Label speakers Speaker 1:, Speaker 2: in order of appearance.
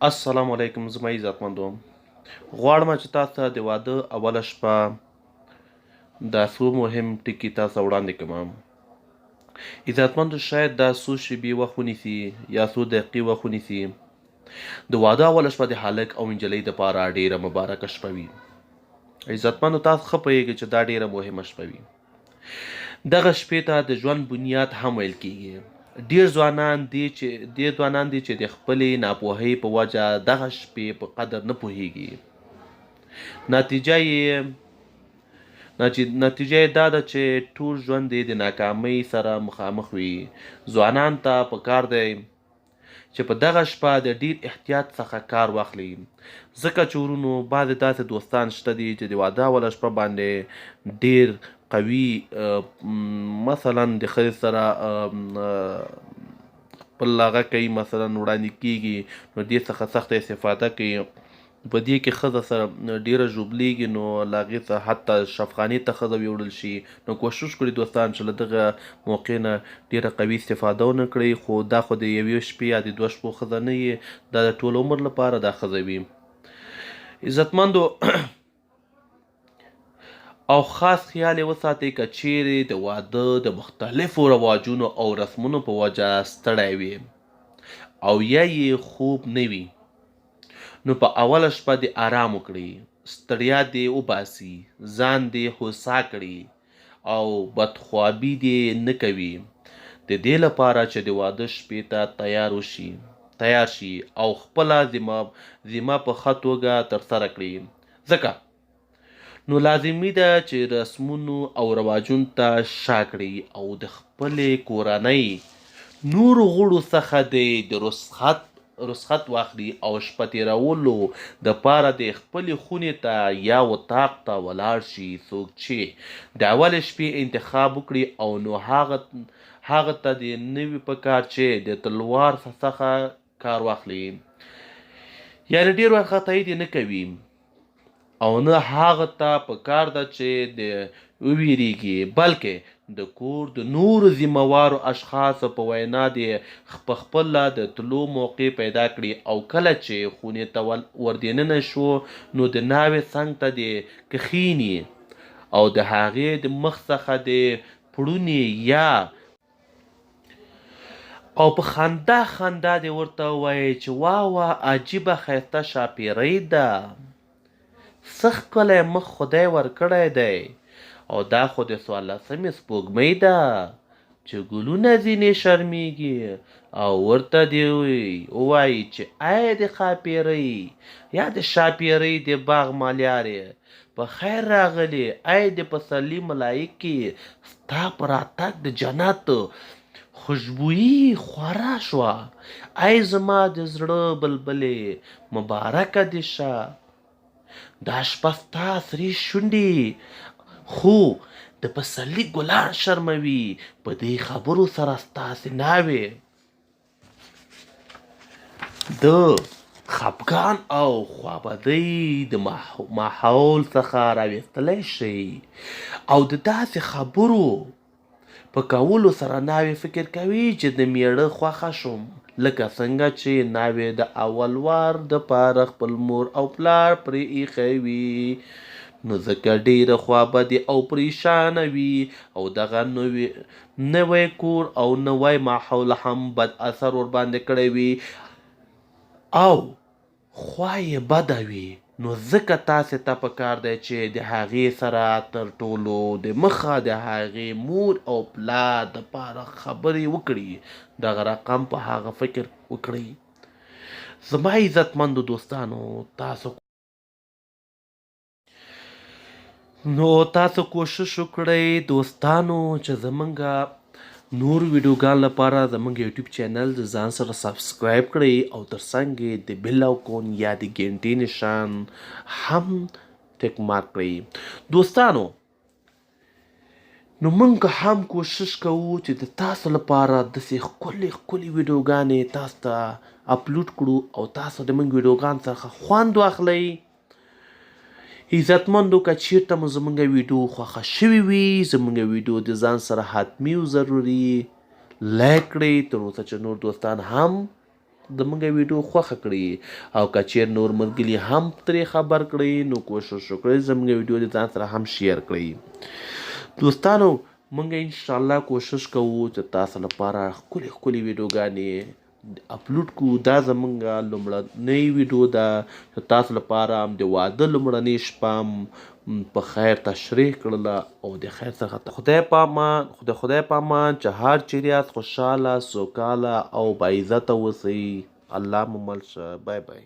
Speaker 1: السلام علیکم زما عزتمندو غواړم چې تاسو ته د واده اوله شپه دا څو مهم ټکي تاسو وړاندې کړم. عزتمندو شاید دا څو شېبې وخت ونیسي یا څو دقیقې وخت ونیسي. د واده اوله شپه د هلک او نجلۍ دپاره ډیره مبارکه شپه وي. عزتمندو تاسو ښه پوهیږئ چې دا ډیره مهمه شپه وي. دغه شپې ته د ژوند بنیاد هم ویل کیږي. ډیر ځوانان دي چې د خپلې ناپوهۍ په وجه دغه شپې په قدر نه پوهیږي. نتیجه یې دا ده چې ټول ژوند یې د ناکامۍ سره مخامخ وي. ځوانانو ته پکار دی چې په دغه شپه د ډیر احتیاط څخه کار واخلي، ځکه چې ورونو بعضې داسې دوستان شته دي چې د واده اوله شپه باندې ډیر قوي مثلا د ښځې سره خپل هغه کوي، مثلا وړاندې کیږي نو دې څخه سخته استفاده کوي. په دې کې ښځه سره ډیره ژوبلیږي نو له هغې څخه حتی شفخانې ته ښځه ویوړل شي. نو کوشش کړي دوستان چې له دغه موقع نه ډیره قوي استفاده ونه کړئ. خو دا خو د یوې شپې یا د دوه شپو ښځه نه وي، دا د ټول عمر لپاره دا ښځه وي. عزتمندو او خاص خیال یې وساتئ که چیرې د واده د مختلفو رواجونو او رسمونو په وجه ستړی وي او یا یې خوب نه وي، نو په اوله شپه دې آرام وکړئ، ستړیا دې وباسي، ځان دې هوسا کړي او بدخوابي دې نه کوي. د دې لپاره چې د واده شپې ته تیار شي او خپله ذمه په ښه توګه ترسره کړي. ځکه نو لازمي ده چې رسمونو او رواجونو ته شا کړي او د خپلې کورنۍ نورو غړو څخه د رخصت واخلي او شپه تېرولو دپاره د خپلې خونې ته یا اطاق ته ولاړ شي. څوک چې د اولې شپې انتخاب وکړي او نو هغه ته د نه وي پکار چې د تلوار څخه کار واخلي، یعنې ډېر وارخطايي دې نه کوي او نه هغه ته پکار ده چې د وویریږي، بلکې د کور د نورو ذمهوارو اشخاصو په وینا دې په خپله د تلو موقع پیدا کړي او کله چې خونې ته ور دننه شو نو د ناوې څنګ ته دې کښیني او د هغې د مخ څخه دې پړونې یا او په خندا دې ورته ووایي چې واه عجیبه ښایسته شاپیرۍ ده، څه ښکلی مخ خدای ورکړی دی، او دا خو د 14مې سپوږمۍ ده چې ګلونه ځینې شرمیږي. او ورته دې ووایي چې ای د ښاپیرۍ یا د شاپیرۍ د باغ مالیارې په خیر راغلې، ای د پسرلي ملایکې ستا په راتګ د جنت خوشبويي خوره شوه، ای زما د زړه بلبلې مبارکه دې شه. دا شپه ستا سرې شونډې خو د پسرلي ګلان شرموي، په دې خبرو سره ستاسې ناوې د خپګان او خوابدۍ د ماحول څخه راویستلی شي او د داسې خبرو په کولو سره ناوې فکر کوي چې د میړه خوښه شوم، لکه څنګه چې ناوې د اول وار دپاره خپل مور او پلار پرې ایښی وي، نو ځکه ډېره خوابدې او پریشانه وي او دغه نوی کور او نوی ماحول هم بد اثر ورباندې کړی وي او خوا یې بده وي. نو ځکه تاسې ته پکار دی چې د هغې سره تر ټولو د مخه د هغې مور او پلار دپاره خبرې وکړي، دغه رقم په هغه فکر وکړئ. زما عزتمندو دوستانو تاسو کوشش وکړئ دوستانو چې زمونږ نور ویډیوګان لپاره زمونږ یوټیوب چینل د ځان سره سبسکرایب کړئ او ترڅنګ یې د بیل آیکون یا د ګنټې نشان هم ټک مارک کړئ. دوستانو نو موږ هم کوشش کوو چې د تاسو لپاره داسې ښکلې ویډیوګانې تاسو ته اپلوډ کړو او تاسو د موږ ویډیوګان څخه خوند واخلئ. عزتمندو که چیرته مو زموږ ویډیو خوښه شوې وي، زموږ ویډیو د ځان سره حتمي او ضروري لایک کړئ، تر اوسه چې نور دوستان هم زمونږ ویډیو خوښه کړي او که چیر نور ملګري هم ترې خبر کړئ نو کوشش وکړئ زمونږ ویډیو د ځان سره هم شیر کړئ. دوستانو مونږ انشاءالله کوشش کوو چې تاسو لپاره ښکلې ښکلې ویډیوګانې اپلوډ کړو. دا زمونږ لومړنۍ ویډیو ده چې تاسو لپاره د واده لومړنۍ شپه په خیر تشریح کړله او د خیر څخه خدای په امان چې هر چیرې یاست خوشحاله سوکاله او باعزته اوسئ. الله مو مل شه. بای بای.